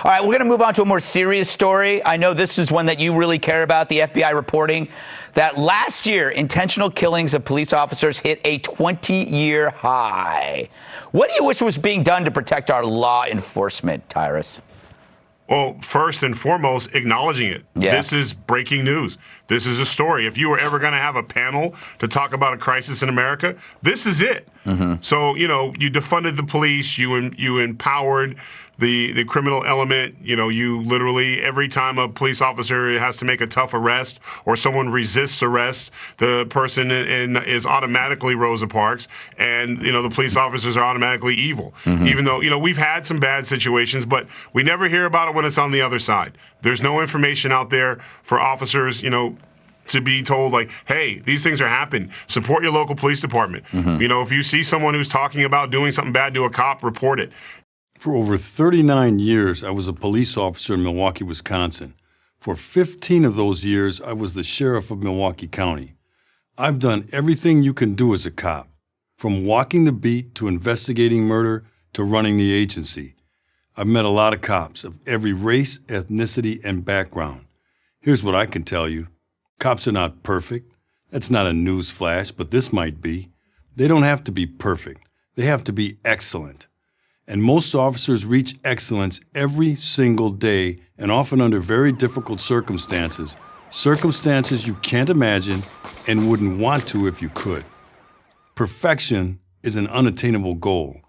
All right, we're going to move on to a more serious story. I know this is one that you really care about, the FBI reporting that last year, intentional killings of police officers hit a 20-year high. What do you wish was being done to protect our law enforcement, Tyrus? Well, first and foremost, acknowledging it. Yeah. This is breaking news. This is a story. If you were ever going to have a panel to talk about a crisis in America, this is it. So, you defunded the police, you empowered the criminal element. You literally, every time a police officer has to make a tough arrest or someone resists arrest, the person is automatically Rosa Parks, and, the police officers are automatically evil. Even though, we've had some bad situations, but we never hear about it when it's on the other side. There's no information out there for officers, to be told, like, hey, these things are happening. Support your local police department. If you see someone who's talking about doing something bad to a cop, report it. For over 39 years, I was a police officer in Milwaukee, Wisconsin. For 15 of those years, I was the sheriff of Milwaukee County. I've done everything you can do as a cop, from walking the beat to investigating murder to running the agency. I've met a lot of cops of every race, ethnicity, and background. Here's what I can tell you. Cops are not perfect. That's not a news flash, but this might be. They don't have to be perfect. They have to be excellent. And most officers reach excellence every single day and often under very difficult circumstances, circumstances you can't imagine and wouldn't want to if you could. Perfection is an unattainable goal.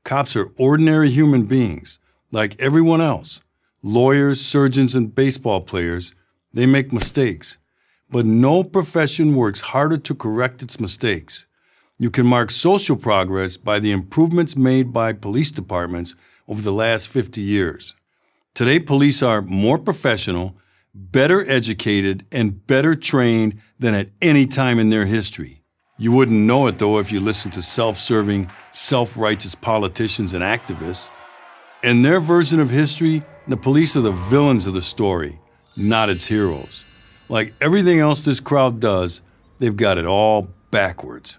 Cops are ordinary human beings, like everyone else. Lawyers, surgeons, and baseball players, they make mistakes. But no profession works harder to correct its mistakes. You can mark social progress by the improvements made by police departments over the last 50 years. Today, police are more professional, better educated, and better trained than at any time in their history. You wouldn't know it, though, if you listened to self-serving, self-righteous politicians and activists. In their version of history, the police are the villains of the story, not its heroes. Like everything else this crowd does, they've got it all backwards.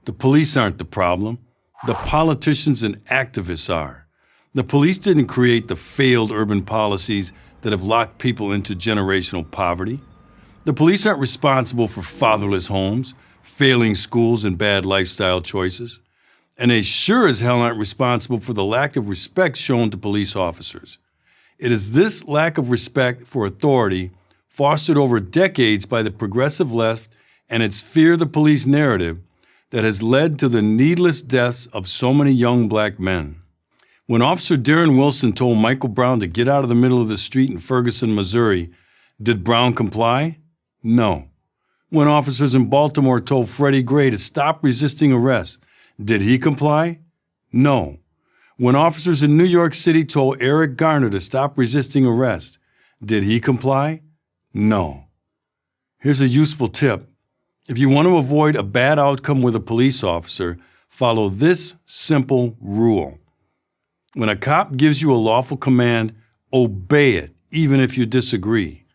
The police aren't the problem. The politicians and activists are. The police didn't create the failed urban policies that have locked people into generational poverty. The police aren't responsible for fatherless homes, failing schools, and bad lifestyle choices. And they sure as hell aren't responsible for the lack of respect shown to police officers. It is this lack of respect for authority, fostered over decades by the progressive left and its fear the police narrative, that has led to the needless deaths of so many young black men. When Officer Darren Wilson told Michael Brown to get out of the middle of the street in Ferguson, Missouri, did Brown comply? No. When officers in Baltimore told Freddie Gray to stop resisting arrest, did he comply? No. When officers in New York City told Eric Garner to stop resisting arrest, did he comply? No. Here's a useful tip. If you want to avoid a bad outcome with a police officer, follow this simple rule. When a cop gives you a lawful command, obey it, even if you disagree.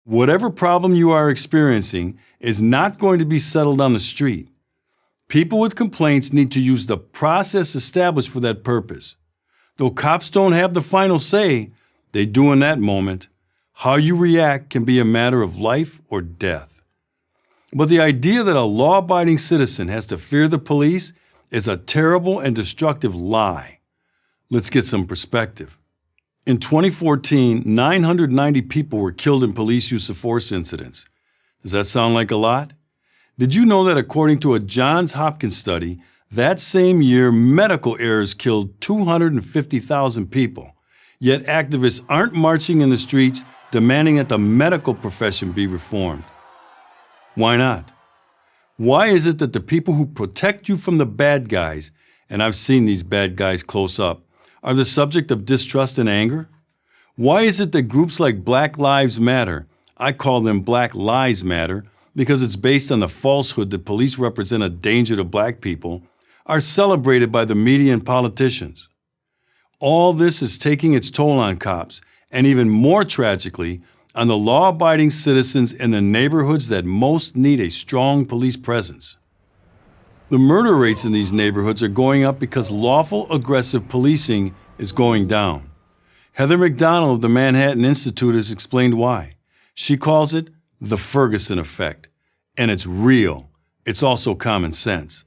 Whatever problem you are experiencing is not going to be settled on the street. People with complaints need to use the process established for that purpose. Though cops don't have the final say, they do in that moment. How you react can be a matter of life or death. But the idea that a law-abiding citizen has to fear the police is a terrible and destructive lie. Let's get some perspective. In 2014, 990 people were killed in police use of force incidents. Does that sound like a lot? Did you know that according to a Johns Hopkins study, that same year medical errors killed 250,000 people? Yet activists aren't marching in the streets demanding that the medical profession be reformed. Why not? Why is it that the people who protect you from the bad guys, and I've seen these bad guys close up, are the subject of distrust and anger? Why is it that groups like Black Lives Matter, I call them Black Lies Matter because it's based on the falsehood that police represent a danger to black people, are celebrated by the media and politicians? All this is taking its toll on cops, and even more tragically, on the law-abiding citizens in the neighborhoods that most need a strong police presence. The murder rates in these neighborhoods are going up because lawful, aggressive policing is going down. Heather McDonald of the Manhattan Institute has explained why. She calls it the Ferguson effect. And it's real. It's also common sense.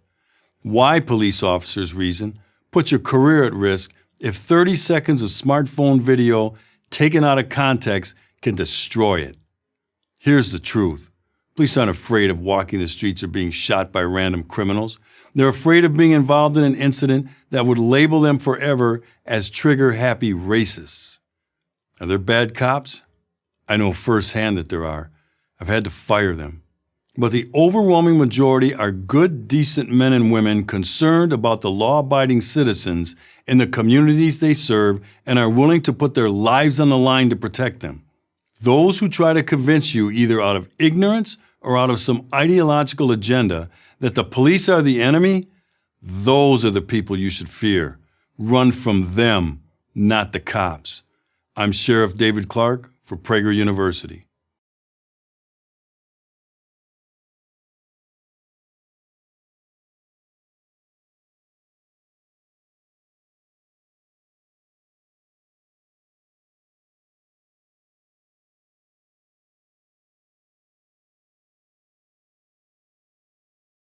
Why police officers reason: put your career at risk if 30 seconds of smartphone video taken out of context can destroy it. Here's the truth. Police aren't afraid of walking the streets or being shot by random criminals. They're afraid of being involved in an incident that would label them forever as trigger-happy racists. Are there bad cops? I know firsthand that there are. I've had to fire them. But the overwhelming majority are good, decent men and women concerned about the law-abiding citizens in the communities they serve and are willing to put their lives on the line to protect them. Those who try to convince you, either out of ignorance or out of some ideological agenda, that the police are the enemy, those are the people you should fear. Run from them, not the cops. I'm Sheriff David Clark for Prager University.